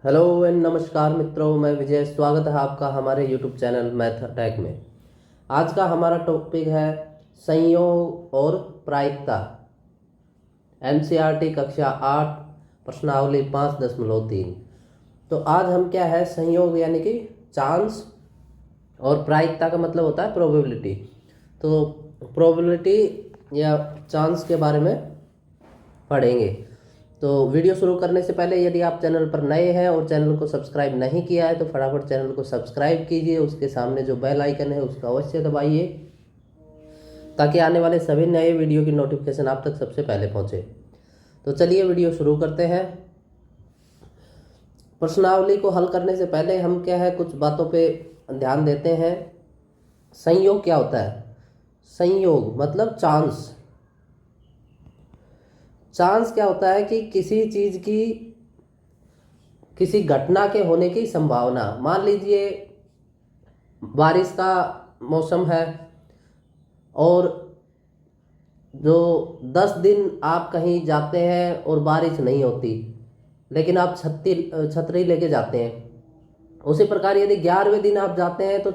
Hello and नमस्कार मित्रों, मैं विजय। स्वागत है आपका हमारे यूट्यूब चैनल मैथ अटैक में। आज का हमारा टॉपिक है संयोग और प्रायिकता। एनसीईआरटी कक्षा 8 प्रश्नावली 5.3। तो आज हम क्या है, संयोग यानी कि चांस और प्रायिकता का मतलब होता है प्रोबेबिलिटी। तो प्रोबेबिलिटी या चांस के बारे में पढ़ेंगे। तो वीडियो शुरू करने से पहले यदि आप चैनल पर नए हैं और चैनल को सब्सक्राइब नहीं किया है तो फटाफट चैनल को सब्सक्राइब कीजिए। उसके सामने जो बेल आइकन है उसका अवश्य दबाइए ताकि आने वाले सभी नए वीडियो की नोटिफिकेशन आप तक सबसे पहले पहुंचे। तो चलिए वीडियो शुरू करते हैं। प्रश्नावली को हल करने से पहले हम क्या है, कुछ बातों पे ध्यान देते हैं। संयोग क्या होता है? संयोग मतलब चांस। चांस क्या होता है कि किसी चीज की, किसी घटना के होने की संभावना। मान लीजिए बारिश का मौसम है और जो 10 दिन आप कहीं जाते हैं और बारिश नहीं होती, लेकिन आप छतरी लेके जाते हैं। उसी प्रकार यदि 11वें दिन आप जाते हैं तो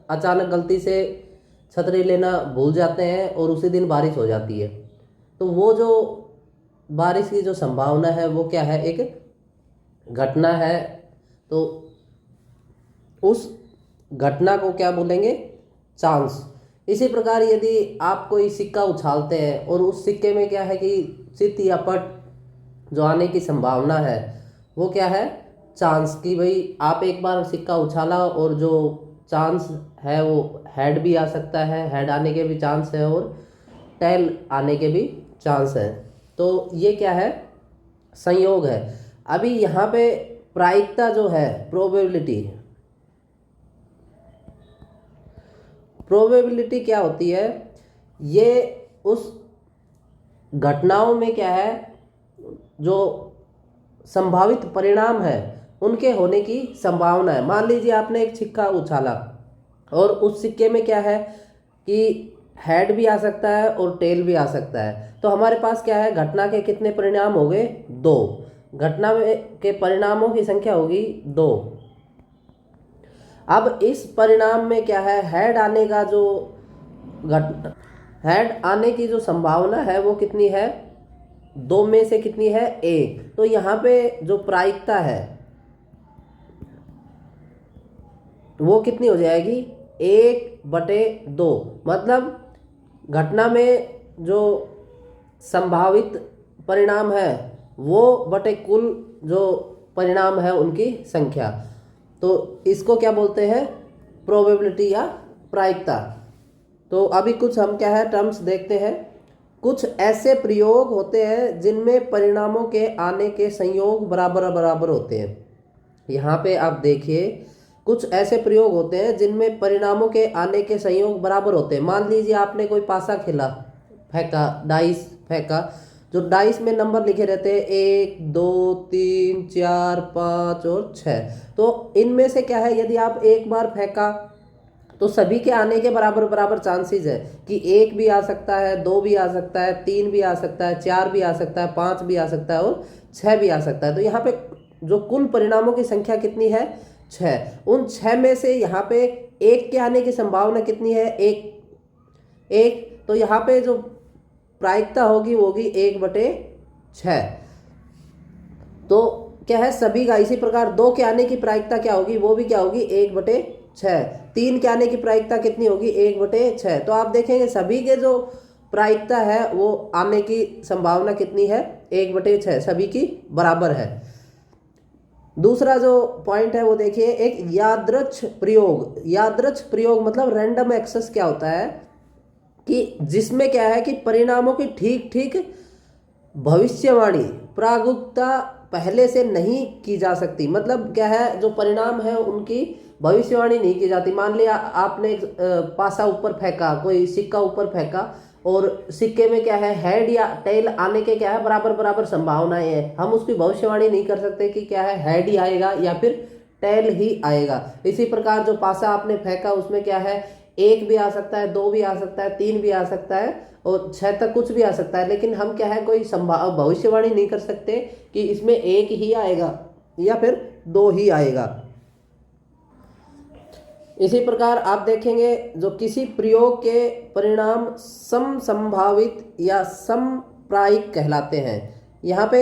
अचानक गलती से छतरी लेना भूल जाते हैं और उसी दिन बारिश हो जाती है। तो वो जो बारिश की जो संभावना है वो क्या है, एक घटना है। तो उस घटना को क्या बोलेंगे? चांस। इसी प्रकार यदि आप कोई सिक्का उछालते हैं और उस सिक्के में क्या है कि चित या पट जो आने की संभावना है वो क्या है? चांस। की भाई आप एक बार सिक्का उछाला और जो चांस है वो हेड भी आ सकता है, हेड आने के भी चांस है और टेल आने के भी चांस है। तो ये क्या है? संयोग है। अभी यहाँ पे प्रायिकता जो है, प्रोबेबिलिटी। प्रोबेबिलिटी क्या होती है? ये उस घटनाओं में क्या है, जो संभावित परिणाम है उनके होने की संभावना है। मान लीजिए आपने एक सिक्का उछाला और उस सिक्के में क्या है कि हेड भी आ सकता है और टेल भी आ सकता है। तो हमारे पास क्या है, घटना के कितने परिणाम हो गए? 2। घटना के परिणामों की संख्या होगी 2। अब इस परिणाम में क्या है, हेड आने का जो हेड आने की जो संभावना है वो कितनी है? 2 में से कितनी है? 1। तो यहाँ पे जो प्रायिकता है वो कितनी हो जाएगी? 1/2। मतलब घटना में जो संभावित परिणाम है वो बटे कुल जो परिणाम है उनकी संख्या। तो इसको क्या बोलते हैं? प्रोबेबिलिटी या प्रायिकता। तो अभी कुछ हम क्या है, टर्म्स देखते हैं। कुछ ऐसे प्रयोग होते हैं जिनमें परिणामों के आने के संयोग बराबर बराबर होते हैं। यहाँ पे आप देखिए, कुछ ऐसे प्रयोग होते हैं जिनमें परिणामों के आने के संयोग बराबर होते हैं। मान लीजिए आपने कोई पासा खेला, फेंका, डाइस फेंका। जो डाइस में नंबर लिखे रहते हैं 1 2 3 4 5 और 6। तो इनमें से क्या है, यदि आप एक बार फेंका तो सभी के आने के बराबर बराबर चांसेस है कि 1 भी आ सकता है, 2 भी आ सकता है, 3 भी आ सकता है, 4 भी आ सकता है, 5 भी आ सकता है और 6 भी आ सकता है। तो यहाँ पे जो कुल परिणामों की संख्या कितनी है? 6। उन 6 में से यहाँ पे 1 के आने की संभावना कितनी है? 1। तो यहाँ पे जो प्रायिकता होगी वो होगी 1/6। तो क्या है, सभी का। इसी प्रकार 2 के आने की प्रायिकता क्या होगी? वो भी क्या होगी? 1/6। 3 के आने की प्रायिकता कितनी होगी? 1/6। तो आप देखेंगे सभी के जो प्रायिकता है वो आने की संभावना कितनी है? 1/6, सभी की बराबर है। दूसरा जो पॉइंट है वो देखिए, एक यादृच्छ प्रयोग। यादृच्छ प्रयोग मतलब रैंडम एक्सेस क्या होता है कि जिसमें क्या है कि परिणामों की ठीक ठीक भविष्यवाणी, प्रागुक्ता पहले से नहीं की जा सकती। मतलब क्या है, जो परिणाम है उनकी भविष्यवाणी नहीं की जाती। मान लिया आपने एक पासा ऊपर फेंका, कोई सिक्का ऊपर फेंका और सिक्के में क्या है, हेड या टेल आने के क्या है, बराबर बराबर संभावनाएं हैं। हम उसकी भविष्यवाणी नहीं कर सकते कि क्या है, हेड ही आएगा या फिर टेल ही आएगा। इसी प्रकार जो पासा आपने फेंका उसमें क्या है, 1 भी आ सकता है, 2 भी आ सकता है, 3 भी आ सकता है और 6 तक कुछ भी आ सकता है। लेकिन हम क्या है, कोई भविष्यवाणी नहीं कर सकते कि इसमें 1 ही आएगा या फिर 2 ही आएगा। इसी प्रकार आप देखेंगे जो किसी प्रयोग के परिणाम समसंभावित या समप्रायिक कहलाते हैं। यहाँ पे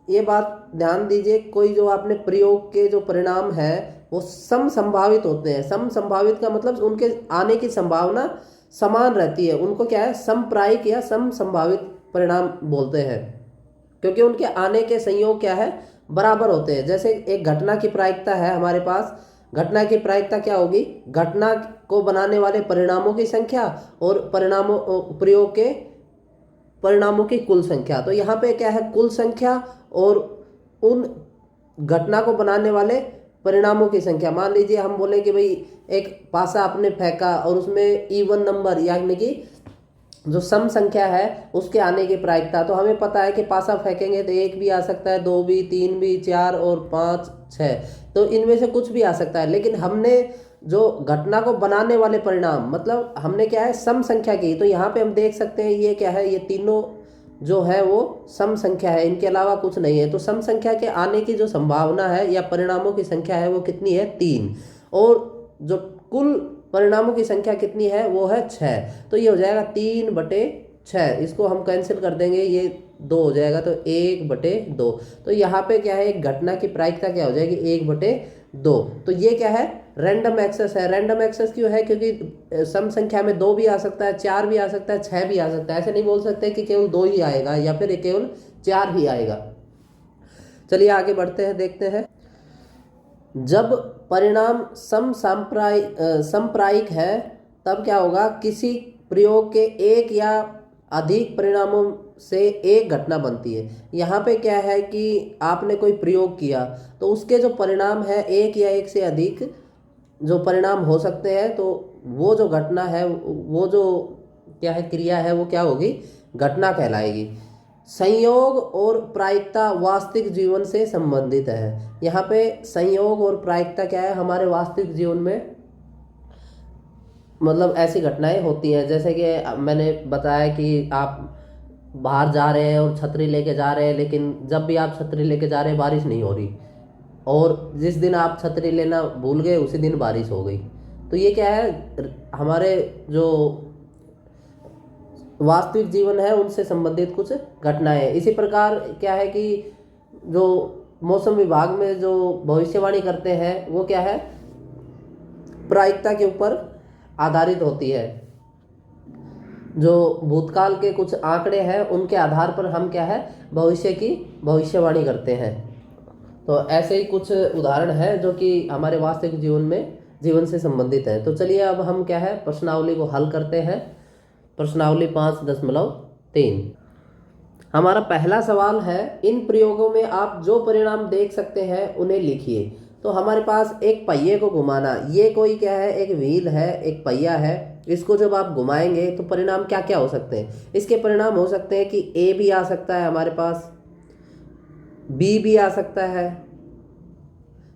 ये बात ध्यान दीजिए, कोई जो आपने प्रयोग के जो परिणाम है वो समसंभावित होते हैं। समसंभावित का मतलब उनके आने की संभावना समान रहती है, उनको क्या है समप्रायिक या समसंभावित परिणाम बोलते हैं, क्योंकि उनके आने के संयोग क्या है बराबर होते हैं। जैसे एक घटना की प्रायिकता है हमारे पास, घटना की प्रायिकता क्या होगी, घटना को बनाने वाले परिणामों की संख्या और परिणामों प्रयोग के परिणामों की कुल संख्या। तो यहाँ पे क्या है कुल संख्या और उन घटना को बनाने वाले परिणामों की संख्या। मान लीजिए हम बोले कि भाई एक पासा आपने फेंका और उसमें इवन नंबर यानी कि जो सम संख्या है उसके आने की प्रायिकता, तो हमें पता है कि पासा फेंकेंगे तो 1 भी आ सकता है, 2 भी, 3 भी, 4 और 5, 6, तो इनमें से कुछ भी आ सकता है। लेकिन हमने जो घटना को बनाने वाले परिणाम मतलब हमने क्या है सम संख्या की, तो यहाँ पे हम देख सकते हैं ये क्या है, ये तीनों जो है वो सम संख्या है, इनके अलावा कुछ नहीं है। तो सम संख्या के आने की जो संभावना है या परिणामों की संख्या है वो कितनी है 3, और जो कुल परिणामों की संख्या कितनी है वो है 6। तो ये हो जाएगा 3/6, इसको हम कैंसिल कर देंगे, ये 2 हो जाएगा, तो 1/2। तो यहाँ पे क्या है एक घटना की प्रायिकता क्या हो जाएगी 1/2। तो ये क्या है रैंडम एक्सेस है। रैंडम एक्सेस क्यों है, क्योंकि सम संख्या में 2 भी आ सकता है, 4 भी आ सकता है, 6 भी आ सकता है। ऐसे नहीं बोल सकते कि केवल 2 ही आएगा या फिर केवल 4 ही आएगा। चलिए आगे बढ़ते हैं, देखते हैं। जब परिणाम समप्रायिक है तब क्या होगा, किसी प्रयोग के एक या अधिक परिणामों से एक घटना बनती है। यहाँ पे क्या है कि आपने कोई प्रयोग किया तो उसके जो परिणाम है एक या एक से अधिक जो परिणाम हो सकते हैं, तो वो जो घटना है वो जो क्या है क्रिया है वो क्या होगी घटना कहलाएगी। संयोग और प्रायिकता वास्तविक जीवन से संबंधित है। यहाँ पे संयोग और प्रायिकता क्या है, हमारे वास्तविक जीवन में मतलब ऐसी घटनाएं होती हैं, जैसे कि मैंने बताया कि आप बाहर जा रहे हैं और छतरी लेके जा रहे हैं, लेकिन जब भी आप छतरी लेके जा रहे हैं बारिश नहीं हो रही, और जिस दिन आप छतरी लेना भूल गए उसी दिन बारिश हो गई। तो ये क्या है हमारे जो वास्तविक जीवन है उनसे संबंधित कुछ घटनाएं। इसी प्रकार क्या है कि जो मौसम विभाग में जो भविष्यवाणी करते हैं वो क्या है प्रायिकता के ऊपर आधारित होती है। जो भूतकाल के कुछ आंकड़े हैं उनके आधार पर हम क्या है भविष्य की भविष्यवाणी करते हैं। तो ऐसे ही कुछ उदाहरण है जो कि हमारे वास्तविक जीवन से संबंधित है। तो चलिए अब हम क्या है प्रश्नावली को हल करते हैं। प्रश्नावली 5.3। हमारा पहला सवाल है, इन प्रयोगों में आप जो परिणाम देख सकते हैं उन्हें लिखिए। तो हमारे पास एक पहिए को घुमाना, ये कोई क्या है एक व्हील है, एक पहिया है, इसको जब आप घुमाएंगे तो परिणाम क्या क्या हो सकते हैं। इसके परिणाम हो सकते हैं कि ए भी आ सकता है हमारे पास, बी भी आ सकता है,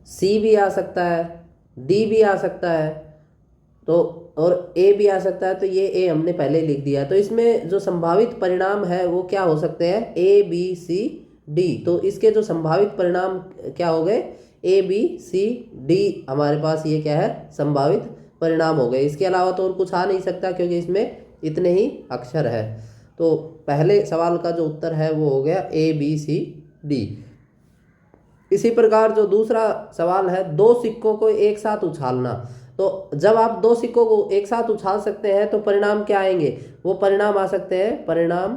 सी भी आ सकता है, डी भी आ सकता है, तो और ए भी आ सकता है। तो ये ए हमने पहले लिख दिया। तो इसमें जो संभावित परिणाम है वो क्या हो सकते हैं ए बी सी डी। तो इसके जो संभावित परिणाम क्या हो गए ए बी सी डी, हमारे पास ये क्या है संभावित परिणाम हो गए। इसके अलावा तो और कुछ आ नहीं सकता क्योंकि इसमें इतने ही अक्षर है। तो पहले सवाल का जो उत्तर है वो हो गया ए बी सी डी। इसी प्रकार जो दूसरा सवाल है, 2 सिक्कों को एक साथ उछालना। तो जब आप 2 सिक्कों को एक साथ उछाल सकते हैं तो परिणाम क्या आएंगे, वो परिणाम आ सकते हैं, परिणाम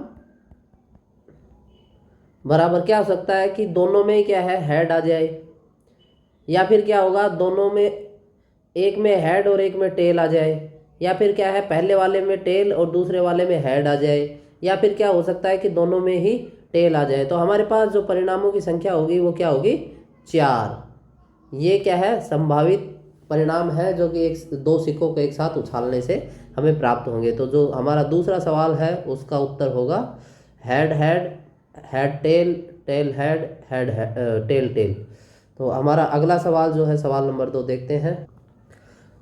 बराबर क्या हो सकता है कि दोनों में क्या है हेड आ जाए, या फिर क्या होगा दोनों में एक में हेड और एक में टेल आ जाए, या फिर क्या है पहले वाले में टेल और दूसरे वाले में हेड आ जाए, या फिर क्या हो सकता है कि दोनों में ही टेल आ जाए। तो हमारे पास जो परिणामों की संख्या होगी वो क्या होगी 4। ये क्या है संभावित परिणाम है जो कि 2 सिक्कों को एक साथ उछालने से हमें प्राप्त होंगे। तो जो हमारा दूसरा सवाल है उसका उत्तर होगा head head, head tail, tail head, head tail tail. तो हमारा अगला सवाल जो है सवाल नंबर 2 देखते हैं।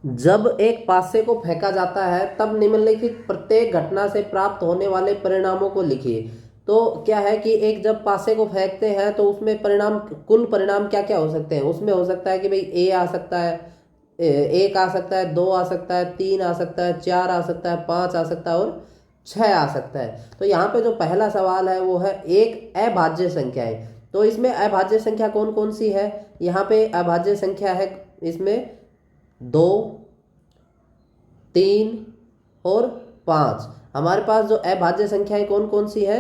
जब एक पासे को फेंका जाता है तब निम्नलिखित प्रत्येक घटना से प्राप्त होने वाले परिणामों को लिखिए। तो क्या है कि एक जब पासे को फेंकते हैं तो उसमें परिणाम, कुल परिणाम क्या क्या हो सकते हैं, उसमें हो सकता है कि भाई ए आ सकता है, एक आ सकता है, दो आ सकता है, तीन आ सकता है, चार आ सकता है, पाँच आ सकता है और छः आ सकता है। तो यहाँ पे जो पहला सवाल है वो है एक अभाज्य संख्या है। तो इसमें अभाज्य संख्या कौन कौन सी है, यहाँ पे अभाज्य संख्या है इसमें 2, 3 और 5। हमारे पास जो अभाज्य संख्याएं कौन कौन सी है,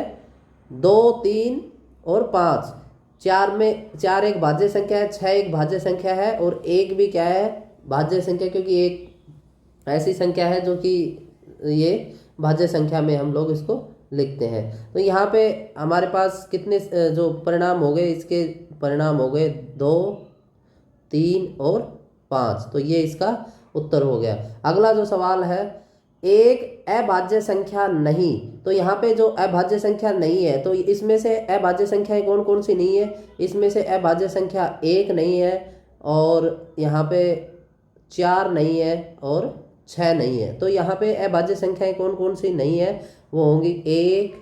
2, 3 और 5। चार में, चार एक भाज्य संख्या है, छः एक भाज्य संख्या है और एक भी क्या है, भाज्य संख्या, क्योंकि एक ऐसी संख्या है जो कि ये भाज्य संख्या में हम लोग इसको लिखते हैं। तो यहाँ पे हमारे पास कितने जो परिणाम हो गए, इसके परिणाम हो गए 2, 3 और 5। तो ये इसका उत्तर हो गया। अगला जो सवाल है, एक अभाज्य संख्या नहीं। तो यहाँ पे जो अभाज्य संख्या नहीं है, तो इसमें से अभाज्य संख्याएं कौन कौन सी नहीं है, इसमें से अभाज्य संख्या 1 नहीं है और यहाँ पे 4 नहीं है और 6 नहीं है। तो यहाँ पे अभाज्य संख्याएं कौन कौन सी नहीं है, वो होंगी 1,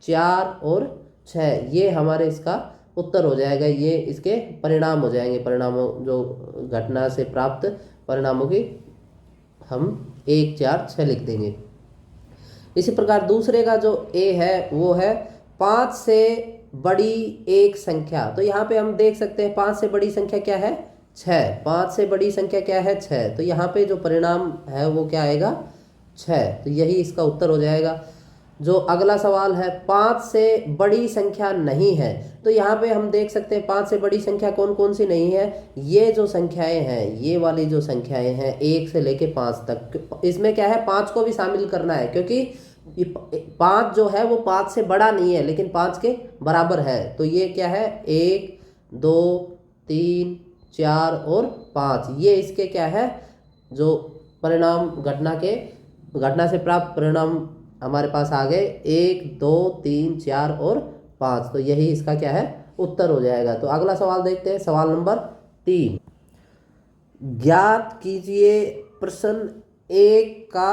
4 और 6। ये हमारे इसका उत्तर हो जाएगा, ये इसके परिणाम हो जाएंगे। परिणामों, जो घटना से प्राप्त परिणामों की हम 1, 4, 6 लिख देंगे। इसी प्रकार दूसरे का जो ए है वो है 5 से बड़ी एक संख्या। तो यहाँ पे हम देख सकते हैं 5 से बड़ी संख्या क्या है, 6। 5 से बड़ी संख्या क्या है, 6। तो यहाँ पे जो परिणाम है वो क्या आएगा, 6। तो यही इसका उत्तर हो जाएगा। जो अगला सवाल है, 5 से बड़ी संख्या नहीं है। तो यहाँ पे हम देख सकते हैं 5 से बड़ी संख्या कौन कौन सी नहीं है, ये जो संख्याएं हैं, ये वाली जो संख्याएं हैं 1 से लेके 5 तक। इसमें क्या है, 5 को भी शामिल करना है, क्योंकि 5 जो है वो 5 से बड़ा नहीं है लेकिन 5 के बराबर है। तो ये क्या है, 1, 2, 3, 4 और 5। ये इसके क्या है, जो परिणाम घटना से प्राप्त परिणाम हमारे पास आ गए 1, 2, 3, 4 और 5। तो यही इसका क्या है, उत्तर हो जाएगा। तो अगला सवाल देखते हैं, सवाल नंबर 3। ज्ञात कीजिए प्रश्न 1 का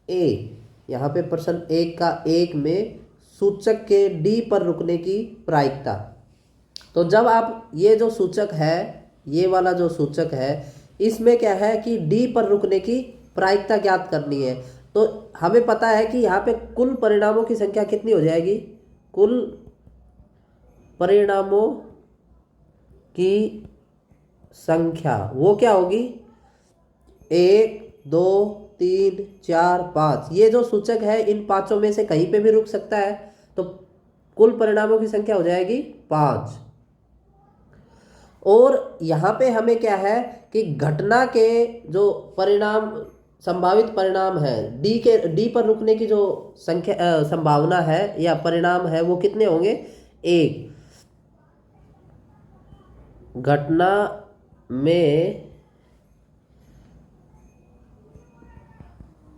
ए। यहाँ पे प्रश्न 1 का 1 में सूचक के डी पर रुकने की प्रायिकता। तो जब आप ये जो सूचक है, ये वाला जो सूचक है, इसमें क्या है कि डी पर रुकने की प्रायिकता ज्ञात करनी है। तो हमें पता है कि यहाँ पे कुल परिणामों की संख्या कितनी हो जाएगी, कुल परिणामों की संख्या वो क्या होगी, 1, 2, 3, 4, 5। ये जो सूचक है इन पांचों में से कहीं पे भी रुक सकता है। तो कुल परिणामों की संख्या हो जाएगी 5। और यहाँ पे हमें क्या है कि घटना के जो परिणाम, संभावित परिणाम है, डी पर रुकने की जो संख्या संभावना है या परिणाम है वो कितने होंगे, 1। घटना में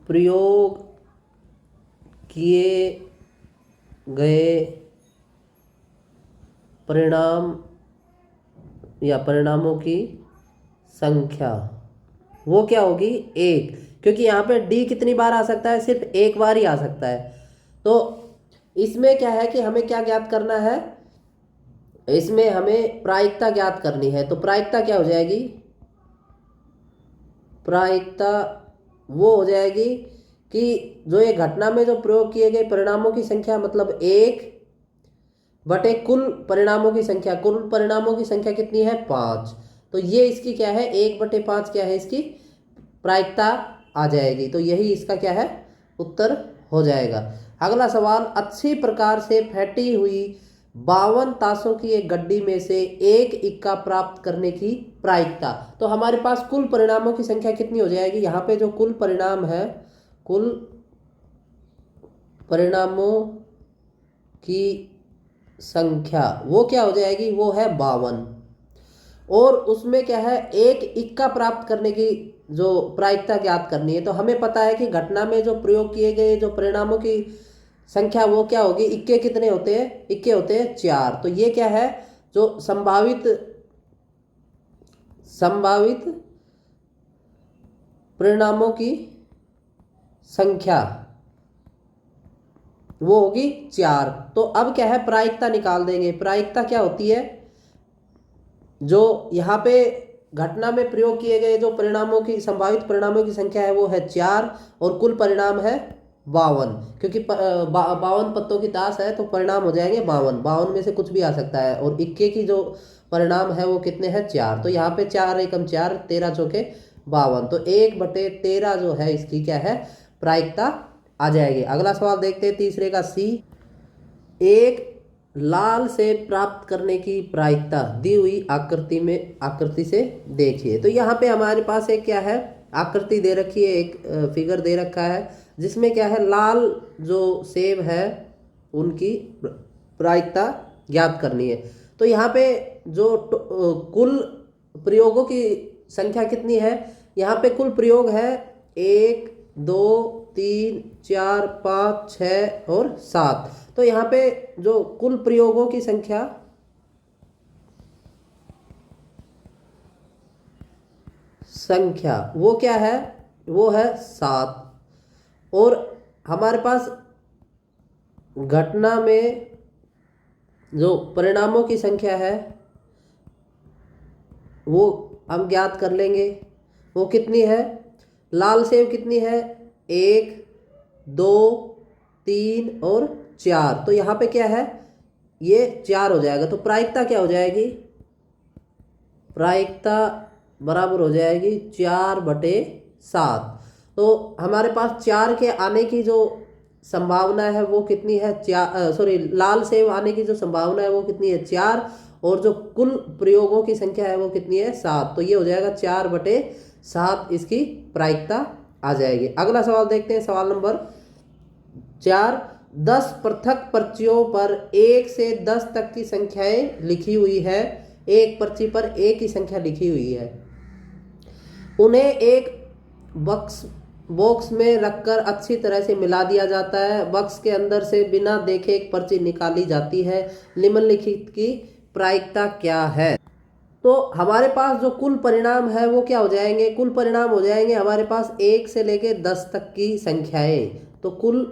प्रयोग किए गए परिणाम या परिणामों की संख्या वो क्या होगी, 1। क्योंकि यहाँ पे डी कितनी बार आ सकता है, सिर्फ एक बार ही आ सकता है। तो इसमें क्या है कि हमें क्या ज्ञात करना है, इसमें हमें प्रायिकता ज्ञात करनी है। तो प्रायिकता क्या हो जाएगी, प्रायिकता वो हो जाएगी कि जो ये घटना में जो प्रयोग किए गए परिणामों की संख्या, मतलब 1 बटे कुल परिणामों की संख्या। कुल परिणामों की संख्या कितनी है, 5। तो ये इसकी क्या है, 1/5 क्या है, इसकी प्रायिकता आ जाएगी। तो यही इसका क्या है, उत्तर हो जाएगा। अगला सवाल, अच्छी प्रकार से फैटी हुई 52 ताशों की एक गड्डी में से एक इक्का प्राप्त करने की प्रायिकता। तो हमारे पास कुल परिणामों की संख्या कितनी हो जाएगी, यहाँ पे जो कुल परिणाम है, कुल परिणामों की संख्या वो क्या हो जाएगी, वो है 52। और उसमें क्या है, एक इक्का प्राप्त करने की जो प्रायिकता ज्ञात करनी है। तो हमें पता है कि घटना में जो प्रयोग किए गए जो परिणामों की संख्या वो क्या होगी, इक्के कितने होते हैं, इक्के होते हैं 4। तो ये क्या है, जो संभावित परिणामों की संख्या वो होगी 4। तो अब क्या है, प्रायिकता निकाल देंगे। प्रायिकता क्या होती है, जो यहाँ पे घटना में प्रयोग किए गए जो परिणामों की संभावित परिणामों की संख्या है वो है 4 और कुल परिणाम है 52, क्योंकि 52 पत्तों की ताश है तो परिणाम हो जाएंगे 52। 52 में से कुछ भी आ सकता है और इक्के की जो परिणाम है वो कितने हैं, 4। तो यहाँ पे 4 एकम 4, 13 चौके 52, तो 1/13 जो है इसकी क्या है, प्रायिकता आ जाएगी। अगला सवाल देखते हैं तीसरे का सी। एक लाल से प्राप्त करने की प्रायिकता दी हुई आकृति से देखिए। तो यहाँ पे हमारे पास एक क्या है, आकृति दे रखी है, एक फिगर दे रखा है जिसमें क्या है, लाल जो सेब है उनकी प्रायिकता ज्ञात करनी है। तो यहाँ पे जो कुल प्रयोगों की संख्या कितनी है, यहाँ पे कुल प्रयोग है 1 2 3 4 5 6 और 7। तो यहाँ पे जो कुल प्रयोगों की संख्या वो क्या है, वो है 7। और हमारे पास घटना में जो परिणामों की संख्या है वो हम ज्ञात कर लेंगे। वो कितनी है, लाल सेब कितनी है, 1 2 3 और 4। तो यहाँ पे क्या है, ये 4 हो जाएगा। तो प्रायिकता क्या हो जाएगी, प्रायिकता बराबर हो जाएगी 4/7। तो हमारे पास 4 के आने की जो संभावना है वो कितनी है, लाल सेब आने की जो संभावना है वो कितनी है, 4। और जो कुल प्रयोगों की संख्या है वो कितनी है, 7। तो ये हो जाएगा 4/7 इसकी प्रायिकता आ जाएगी। अगला सवाल देखते हैं, सवाल नंबर 4। 10 पृथक पर्चियों पर 1 से 10 तक की संख्याएं लिखी हुई है। एक पर्ची पर एक ही संख्या लिखी हुई है, उन्हें एक बॉक्स में रखकर अच्छी तरह से मिला दिया जाता है। बॉक्स के अंदर से बिना देखे एक पर्ची निकाली जाती है। निम्नलिखित की प्रायिकता क्या है। तो हमारे पास जो कुल परिणाम है वो क्या हो जाएंगे, कुल परिणाम हो जाएंगे हमारे पास 1 से लेके 10 तक की संख्याएं। तो कुल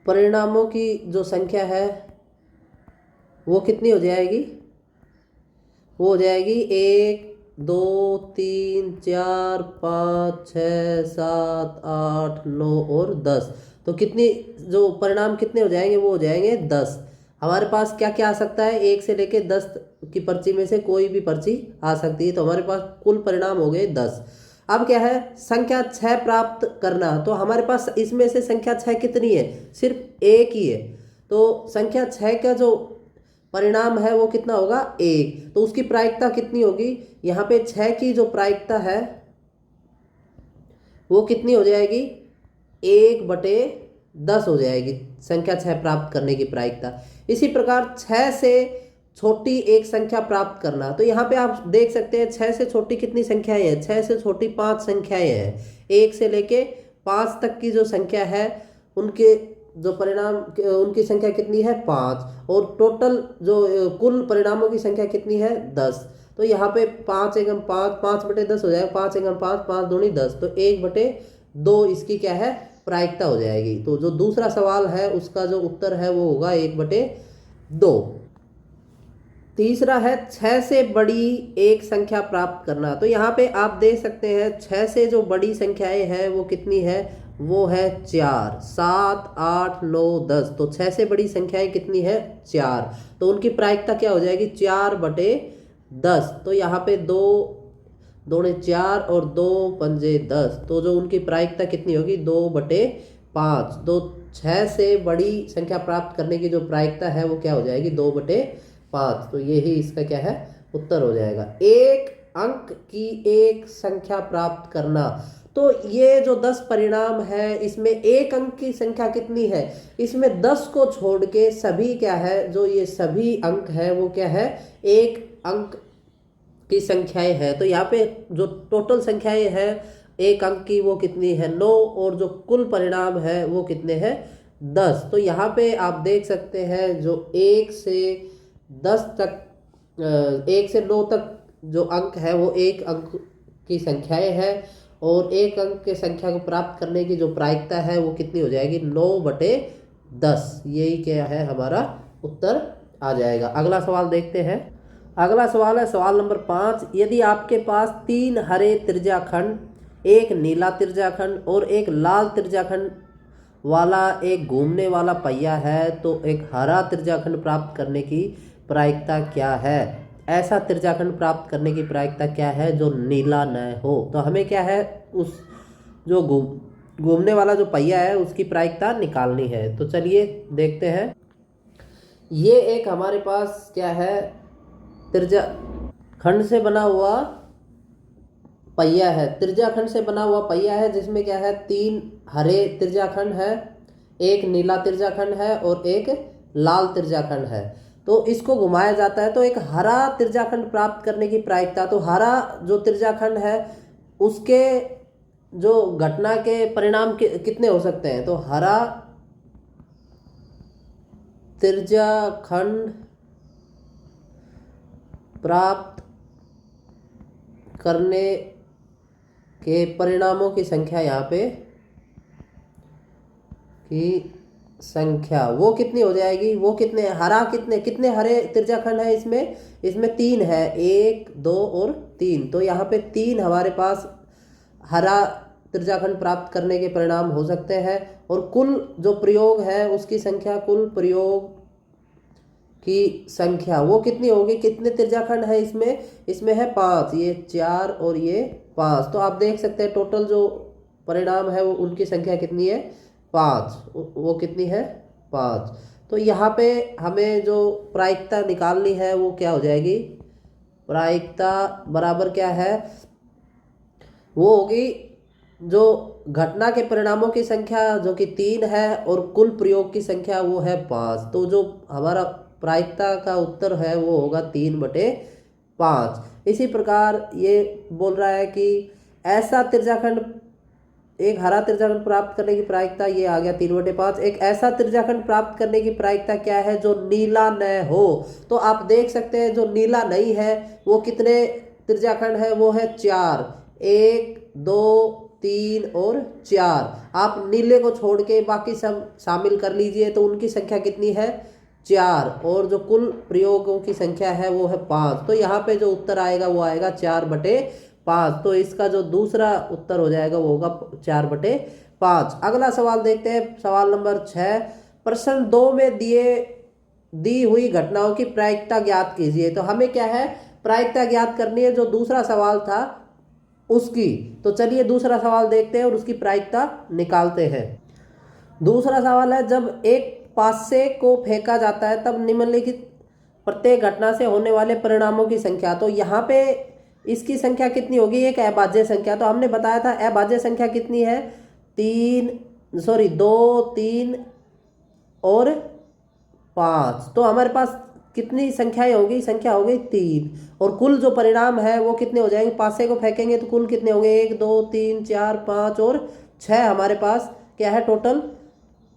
परिणामों की जो संख्या है वो कितनी हो जाएगी, वो हो जाएगी 1 2 3 4 5 6 7 8 9 और 10। तो कितनी जो परिणाम कितने हो जाएंगे, वो हो जाएंगे 10। हमारे पास क्या क्या आ सकता है, 1 से लेके 10 की पर्ची में से कोई भी पर्ची आ सकती है। तो हमारे पास कुल परिणाम हो गए 10। अब क्या है, संख्या 6 प्राप्त करना। तो हमारे पास इसमें से संख्या 6 कितनी है, सिर्फ एक ही है। तो संख्या 6 का जो परिणाम है वो कितना होगा, 1। तो उसकी प्रायिकता कितनी होगी, यहाँ पे 6 की जो प्रायिकता है वो कितनी हो जाएगी, 1/10 हो जाएगी संख्या 6 प्राप्त करने की प्रायिकता। इसी प्रकार 6 से छोटी एक संख्या प्राप्त करना। तो यहाँ पे आप देख सकते हैं 6 से छोटी कितनी संख्याएं हैं, 6 से छोटी 5 संख्याएं हैं। 1 से लेके 5 तक की जो संख्या है उनके जो परिणाम उनकी संख्या कितनी है, 5। और टोटल जो कुल परिणामों की संख्या कितनी है, 10। तो यहाँ पे 5 एकम 5, 5/10 हो जाएगा। 5 एकम 5, 5 दूनी 10। तो 1/2 इसकी क्या है, प्रायिकता हो जाएगी। तो जो दूसरा सवाल है उसका जो उत्तर है वो होगा 1/2। तीसरा है 6 से बड़ी एक संख्या प्राप्त करना। तो यहाँ पे आप देख सकते हैं 6 से जो बड़ी संख्याएं हैं वो कितनी है, वो है 4 7 8 9 10। तो 6 से बड़ी संख्याएं कितनी है, 4। तो उनकी प्रायिकता क्या हो जाएगी, 4/10। तो यहाँ पे 2 दूनी 4 और 2 पंजे 10। तो जो उनकी प्रायिकता कितनी होगी, 2/5। तो 6 से बड़ी संख्या प्राप्त करने की जो प्रायिकता है वो क्या हो जाएगी, 2/5। तो यही इसका क्या है, उत्तर हो जाएगा। एक अंक की एक संख्या प्राप्त करना। तो ये जो 10 परिणाम है इसमें एक अंक की संख्या कितनी है, इसमें 10 को छोड़ के सभी क्या है, जो ये सभी अंक है वो क्या है, एक अंक की संख्याएं हैं। तो यहाँ पे जो टोटल संख्याएं हैं एक अंक की वो कितनी है, 9। और जो कुल परिणाम है वो कितने हैं, 10। तो यहाँ पे आप देख सकते हैं जो 1 से 10 तक 1 से 9 तक जो अंक है वो एक अंक की संख्याएं हैं। और एक अंक के संख्या को प्राप्त करने की जो प्रायिकता है वो कितनी हो जाएगी, 9/10। यही क्या है हमारा उत्तर आ जाएगा। अगला सवाल देखते हैं। अगला सवाल है सवाल नंबर 5। यदि आपके पास 3 हरे त्रिज्याखंड, एक नीला त्रिज्याखंड और एक लाल त्रिज्याखंड वाला एक घूमने वाला पहिया है तो एक हरा त्रिज्याखंड प्राप्त करने की प्रायिकता क्या है। ऐसा त्रिज्याखंड प्राप्त करने की प्रायिकता क्या है जो नीला न हो। तो हमें क्या है, उस जो घूमने वाला जो पहिया है उसकी प्रायिकता निकालनी है। तो चलिए देखते हैं। ये एक हमारे पास क्या है, त्रिज्याखंड से बना हुआ पहिया है। त्रिज्याखंड से बना हुआ पहिया है जिसमें क्या है, 3 हरे त्रिज्याखंड है, एक नीला त्रिज्याखंड है और एक लाल त्रिज्याखंड है। तो इसको घुमाया जाता है तो एक हरा त्रिज्याखंड प्राप्त करने की प्रायिकता, तो हरा जो त्रिज्याखंड है उसके जो घटना के परिणाम कितने हो सकते हैं। तो हरा त्रिज्याखंड प्राप्त करने के परिणामों की संख्या, यहाँ पे की संख्या वो कितनी हो जाएगी, वो कितने हरा कितने हरे त्रिज्याखंड है इसमें 3 है, 1 2 और 3। तो यहाँ पे 3 हमारे पास हरा त्रिज्याखंड प्राप्त करने के परिणाम हो सकते हैं। और कुल जो प्रयोग है उसकी संख्या, कुल प्रयोग की संख्या वो कितनी होगी, कितने त्रिज्याखंड है इसमें है 5, ये 4 और ये 5। तो आप देख सकते हैं टोटल जो परिणाम है वो उनकी संख्या कितनी है, 5। वो कितनी है, 5। तो यहाँ पे हमें जो प्रायिकता निकालनी है वो क्या हो जाएगी, प्रायिकता बराबर क्या है, वो होगी जो घटना के परिणामों की संख्या जो कि 3 है और कुल प्रयोग की संख्या वो है 5। तो जो हमारा प्रायिकता का उत्तर है वो होगा 3/5। इसी प्रकार ये बोल रहा है कि ऐसा त्रिज्याखंड, एक हरा त्रिज्याखंड प्राप्त करने की प्रायिकता ये आ गया 3/5। एक ऐसा त्रिज्याखंड प्राप्त करने की प्रायिकता क्या है जो नीला न हो। तो आप देख सकते हैं जो नीला नहीं है वो कितने त्रिज्याखंड है, वो है 4, 1 2 3 और 4। आप नीले को छोड़ के बाकी सब शामिल कर लीजिए तो उनकी संख्या कितनी है, 4। और जो कुल प्रयोगों की संख्या है वो है 5। तो यहाँ पे जो उत्तर आएगा वो आएगा 4/5। तो इसका जो दूसरा उत्तर हो जाएगा वो होगा 4/5। अगला सवाल देखते हैं, सवाल नंबर 6। प्रश्न 2 में दी हुई घटनाओं की प्रायिकता ज्ञात कीजिए। तो हमें क्या है, प्रायिकता ज्ञात करनी है जो दूसरा सवाल था उसकी। तो चलिए दूसरा सवाल देखते हैं और उसकी प्रायिकता निकालते हैं। दूसरा सवाल है, जब एक पासे को फेंका जाता है तब निम्नलिखित प्रत्येक घटना से होने वाले परिणामों की संख्या। तो यहाँ पे इसकी संख्या कितनी होगी, एक अभाज्य संख्या। तो हमने बताया था अभाज्य संख्या कितनी है, 2 3 और 5। तो हमारे पास कितनी संख्याएं होगी, संख्या हो गई 3। और कुल जो परिणाम है वो कितने हो जाएंगे, पासे को फेंकेंगे तो कुल कितने होंगे, 1 2 3 4 5 और 6 हमारे पास क्या है टोटल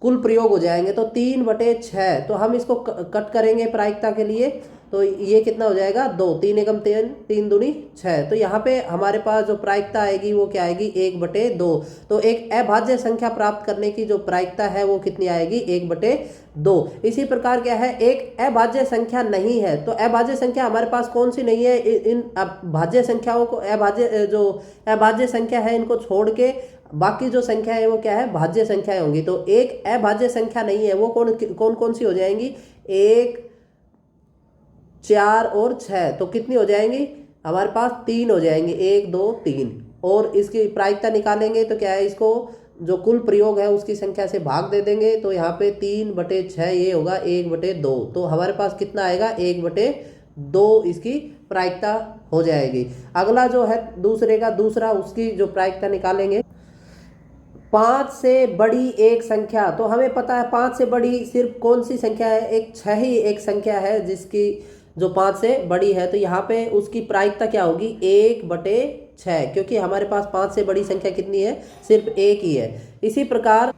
कुल प्रयोग हो जाएंगे। तो 3/6। तो हम इसको कट करेंगे प्रायिकता के लिए तो ये कितना हो जाएगा, 2, 3 एकम 3, 3 दूनी 6। तो यहाँ पे हमारे पास जो प्रायिकता आएगी वो क्या आएगी, 1/2। तो एक अभाज्य संख्या प्राप्त करने की जो प्रायिकता है वो कितनी आएगी, 1/2। इसी प्रकार क्या है, एक अभाज्य संख्या नहीं है। तो अभाज्य संख्या हमारे पास कौन सी नहीं है, इन भाज्य संख्याओं को अभाज्य संख्या है इनको छोड़ के बाकी जो संख्या है वो क्या है, भाज्य संख्याएं होंगी। तो एक अभाज्य संख्या नहीं है वो कौन सी हो जाएंगी, 1 4 और 6। तो कितनी हो जाएंगी हमारे पास, 3 हो जाएंगी, 1 2 3। और इसकी प्रायिकता निकालेंगे तो क्या है, इसको जो कुल प्रयोग है उसकी संख्या से भाग दे देंगे। तो यहाँ पे 3/6 ये होगा 1/2। तो हमारे पास कितना आएगा, 1/2 इसकी प्रायिकता हो जाएगी। अगला जो है दूसरा उसकी जो प्रायिकता निकालेंगे, 5 से बड़ी एक संख्या। तो हमें पता है 5 से बड़ी सिर्फ कौन सी संख्या है, एक 6 ही एक संख्या है जिसकी जो 5 से बड़ी है। तो यहाँ पे उसकी प्रायिकता क्या होगी, 1/6, क्योंकि हमारे पास 5 से बड़ी संख्या कितनी है, सिर्फ एक ही है। इसी प्रकार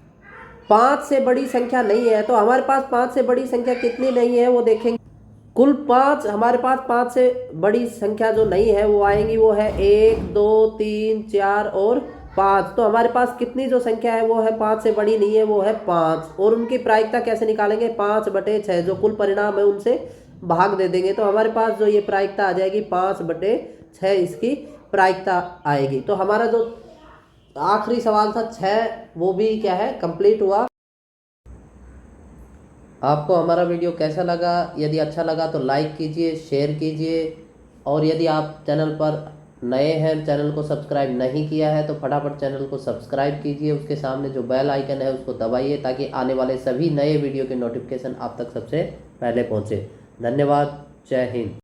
5 से बड़ी संख्या नहीं है। तो हमारे पास 5 से बड़ी संख्या कितनी नहीं है वो देखेंगे। कुल 5 हमारे पास 5 से बड़ी संख्या जो नहीं है वो आएंगी, वो है 1 2 3 4 और 5। तो हमारे पास कितनी जो संख्या है वो है 5 से बड़ी नहीं है, वो है 5। और उनकी प्रायिकता कैसे निकालेंगे, 5/6 जो कुल परिणाम है उनसे भाग दे देंगे। तो हमारे पास जो ये प्रायिकता आ जाएगी 5/6 इसकी प्रायिकता आएगी। तो हमारा जो आखिरी सवाल था 6, वो भी क्या है, कंप्लीट हुआ। आपको हमारा वीडियो कैसा लगा? यदि अच्छा लगा तो लाइक कीजिए, शेयर कीजिए, और यदि आप चैनल पर नए हैं, चैनल को सब्सक्राइब नहीं किया है, तो फटाफट चैनल को सब्सक्राइब कीजिए। उसके सामने जो बेल आइकन है उसको दबाइए, ताकि आने वाले सभी नए वीडियो के नोटिफिकेशन आप तक सबसे पहले पहुंचे। धन्यवाद। जय हिंद।